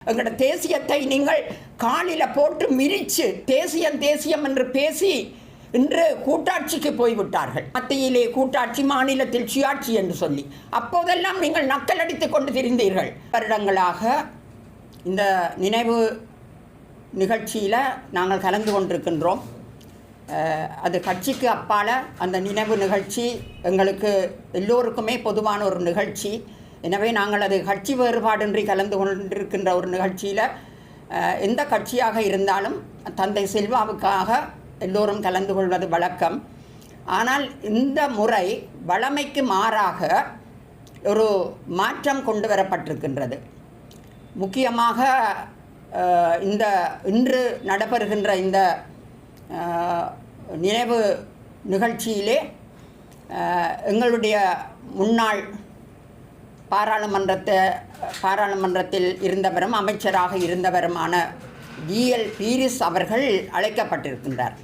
எங்களோட தேசியத்தை நீங்கள் காலில் போட்டு மிரிச்சு தேசியம் தேசியம் என்று பேசி இன்று கூட்டாட்சிக்கு போய்விட்டார்கள். மத்தியிலே கூட்டாட்சி, மாநிலத்தில் சுயாட்சி என்று சொல்லி அப்போதெல்லாம் நீங்கள் நக்கலடித்துக் கொண்டு திரிந்தீர்கள். வருடங்களாக இந்த நினைவு நிகழ்ச்சியில் நாங்கள் கலந்து கொண்டிருக்கின்றோம். அது கட்சிக்கு அப்பால் அந்த நினைவு நிகழ்ச்சி எங்களுக்கு எல்லோருக்குமே பொதுவான ஒரு நிகழ்ச்சி. எனவே நாங்கள் அது கட்சி வேறுபாடின்றி கலந்து கொண்டிருக்கின்ற ஒரு நிகழ்ச்சியில் எந்த கட்சியாக இருந்தாலும் தந்தை செல்வாவுக்காக எல்லோரும் கலந்து கொள்வது வழக்கம். ஆனால் இந்த முறை வழமைக்கு மாறாக ஒரு மாற்றம் கொண்டு வரப்பட்டிருக்கின்றது. முக்கியமாக இன்று நடைபெறுகின்ற இந்த நினைவு நிகழ்ச்சியிலே எங்களுடைய முன்னாள் பாராளுமன்றத்தில் இருந்தவரும் அமைச்சராக இருந்தவருமான ஜிஎல் பீரிஸ் அவர்கள் அழைக்கப்பட்டிருக்கின்றார்.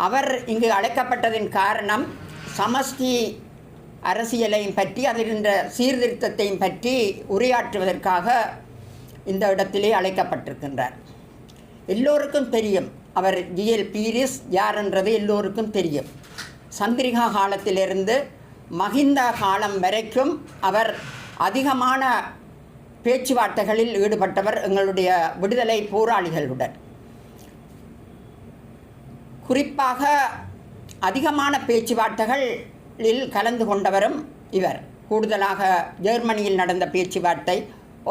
அவர் இங்கு அழைக்கப்பட்டதின் காரணம் சமஷ்டி அரசியலையும் பற்றி அதில் சீர்திருத்தத்தையும் பற்றி உரையாற்றுவதற்காக இந்த இடத்திலே அழைக்கப்பட்டிருக்கின்றார். எல்லோருக்கும் தெரியும் அவர் ஜிஎல் பீரிஸ் யார் என்றது எல்லோருக்கும் தெரியும். சந்திரிகா காலத்திலிருந்து மஹிந்த காலம் வரைக்கும் அவர் அதிகமான பேச்சுவார்த்தைகளில் ஈடுபட்டவர் எங்களுடைய விடுதலை போராளிகளுடன். குறிப்பாக அதிகமான பேச்சுவார்த்தைகளில் கலந்து கொண்டவரும் இவர். கூடுதலாக ஜெர்மனியில் நடந்த பேச்சுவார்த்தை,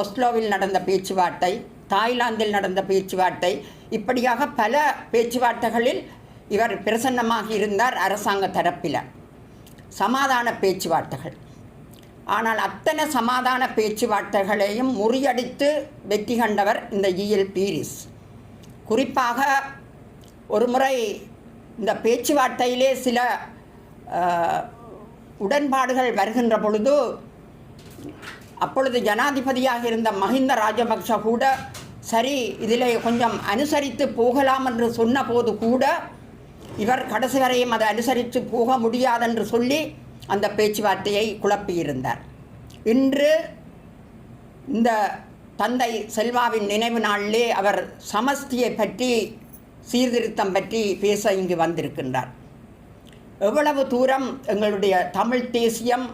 ஒஸ்லோவில் நடந்த பேச்சுவார்த்தை, தாய்லாந்தில் நடந்த பேச்சுவார்த்தை, இப்படியாக பல பேச்சுவார்த்தைகளில் இவர் பிரசன்னமாக இருந்தார் அரசாங்க தரப்பில். சமாதான பேச்சுவார்த்தைகள். ஆனால் அத்தனை சமாதான பேச்சுவார்த்தைகளையும் முறியடித்து வெற்றி கண்டவர் இந்த ஜிஎல் பீரிஸ். குறிப்பாக ஒரு முறை இந்த பேச்சுவார்த்தையிலே சில உடன்பாடுகள் வருகின்ற பொழுது அப்பொழுது ஜனாதிபதியாக இருந்த மஹிந்த ராஜபக்ஷ கூட சரி இதில் கொஞ்சம் அனுசரித்து போகலாம் என்று சொன்னபோது கூட இவர் கடைசி வரையும் அதை அனுசரித்து போக முடியாதென்று சொல்லி அந்த பேச்சுவார்த்தையை குழப்பியிருந்தார். இன்று இந்த தந்தை செல்வாவின் நினைவு நாளிலே அவர் சமஷ்டியை பற்றி, சீர்திருத்தம் பற்றி பேச இங்கு வந்திருக்கின்றார். எவ்வளவு தூரம் எங்களுடைய தமிழ் தேசியம்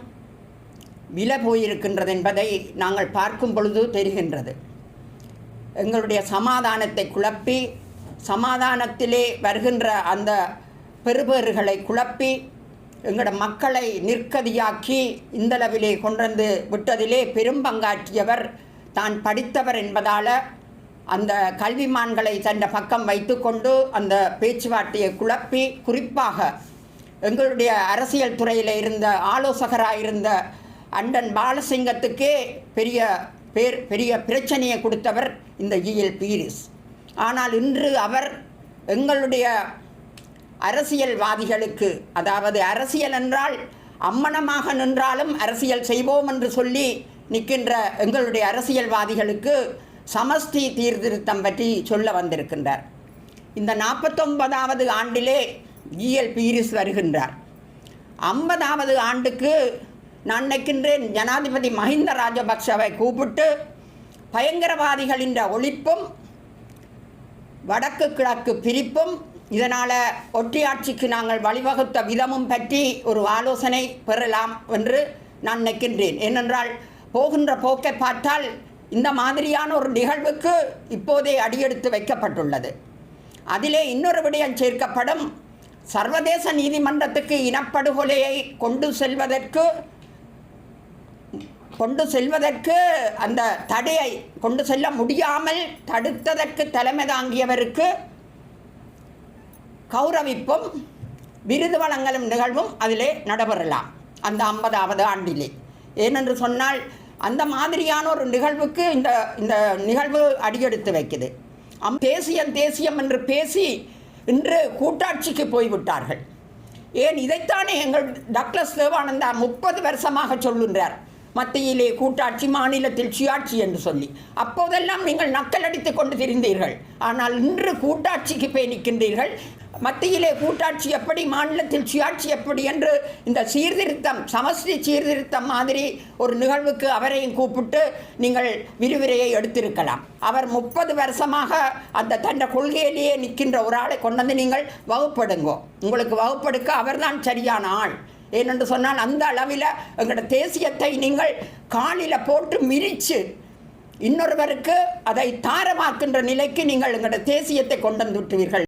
விலை போயிருக்கின்றது என்பதை நாங்கள் பார்க்கும் பொழுது தெரிகின்றது. எங்களுடைய சமாதானத்தை குழப்பி, சமாதானத்திலே வருகின்ற அந்த பெறுபேறுகளை குழப்பி எங்களோட மக்களை நிற்கதியாக்கி இந்தளவிலே கொண்டு விட்டதிலே பெரும்பங்காற்றியவர் தான் படித்தவர் என்பதால் அந்த கல்விமான்களை தன் பக்கம் வைத்து கொண்டு அந்த பேச்சுவார்த்தையை குழப்பி, குறிப்பாக எங்களுடைய அரசியல் துறையில் இருந்த ஆலோசகராக இருந்த அண்டன் பாலசிங்கத்துக்கே பெரிய பிரச்சனையை கொடுத்தவர் இந்த ஜிஎல் பீரிஸ். ஆனால் இன்று அவர் எங்களுடைய அரசியல்வாதிகளுக்கு, அதாவது அரசியல் என்றால் அம்மனமாக நின்றாலும் அரசியல் செய்வோம் என்று சொல்லி நிற்கின்ற எங்களுடைய அரசியல்வாதிகளுக்கு சமஷ்டி சீர்திருத்தம் பற்றி சொல்ல வந்திருக்கின்றார். இந்த 49வது ஆண்டிலே ஜிஎல் பீரிஸ் வருகின்றார். 50வது ஆண்டுக்கு நான் நினைக்கின்றேன் ஜனாதிபதி மஹிந்த ராஜபக்ஷவை கூப்பிட்டு பயங்கரவாதிகளின் ஒழிப்பும் வடக்கு கிழக்கு பிரிப்பும் இதனால் ஒற்றையாட்சிக்கு நாங்கள் வழிவகுத்த விதமும் பற்றி ஒரு ஆலோசனை பெறலாம் என்று நான் நினைக்கின்றேன். ஏனென்றால் போகின்ற போக்கை பார்த்தால் இந்த மாதிரியான ஒரு நிகழ்வுக்கு இப்போதே அடியெடுத்து வைக்கப்பட்டுள்ளது. அதிலே இன்னொரு விடயம் சேர்க்கப்படும். சர்வதேச நீதிமன்றத்துக்கு இனப்படுகொலையை கொண்டு செல்வதற்கு அந்த தடையை கொண்டு செல்ல முடியாமல் தடுத்ததற்கு தலைமை தாங்கியவருக்கு கௌரவிப்பும் விருது வழங்கலும் நிகழ்வும் அதிலே நடைபெறலாம் அந்த 50வது ஆண்டிலே. ஏனென்று சொன்னால் அந்த மாதிரியான ஒரு நிகழ்வுக்கு இந்த நிகழ்வு அடியெடுத்து வைக்குது. தேசியம் தேசியம் என்று பேசி இன்று கூட்டாட்சிக்கு போய்விட்டார்கள். ஏன் இதைத்தானே எங்கள் டக்ளஸ் தேவானந்தா 30 வருஷமாக சொல்லுகிறார், மத்தியிலே கூட்டாட்சி, மாநிலத்தில் சுயாட்சி என்று சொல்லி. அப்போதெல்லாம் நீங்கள் நக்கலடித்துக் கொண்டு திரிந்தீர்கள். ஆனால் இன்று கூட்டாட்சிக்கு போய் நிற்கின்றீர்கள். மத்தியிலே கூட்டாட்சி எப்படி, மாநிலத்தில் சுயாட்சி எப்படி என்று இந்த சீர்திருத்தம், சமஷ்டி சீர்திருத்தம் மாதிரி ஒரு நிகழ்வுக்கு அவரையும் கூப்பிட்டு நீங்கள் விரிவுரையை எடுத்திருக்கலாம். அவர் 30 வருஷமாக அந்த தன்னை கொள்கையிலேயே நிற்கின்ற ஒரு ஆளை கொண்டு வந்து நீங்கள் வகுப்படுங்கோ. உங்களுக்கு வகுப்படுக்க அவர்தான் சரியான ஆள். ஏனென்று சொன்னால் அந்த அளவில் எங்களோட தேசியத்தை நீங்கள் காலில் போட்டு மிரித்து இன்னொருவருக்கு அதை தாரமாக்கின்ற நிலைக்கு நீங்கள் எங்களோட தேசியத்தை கொண்டு வந்து விட்டுவீர்கள்.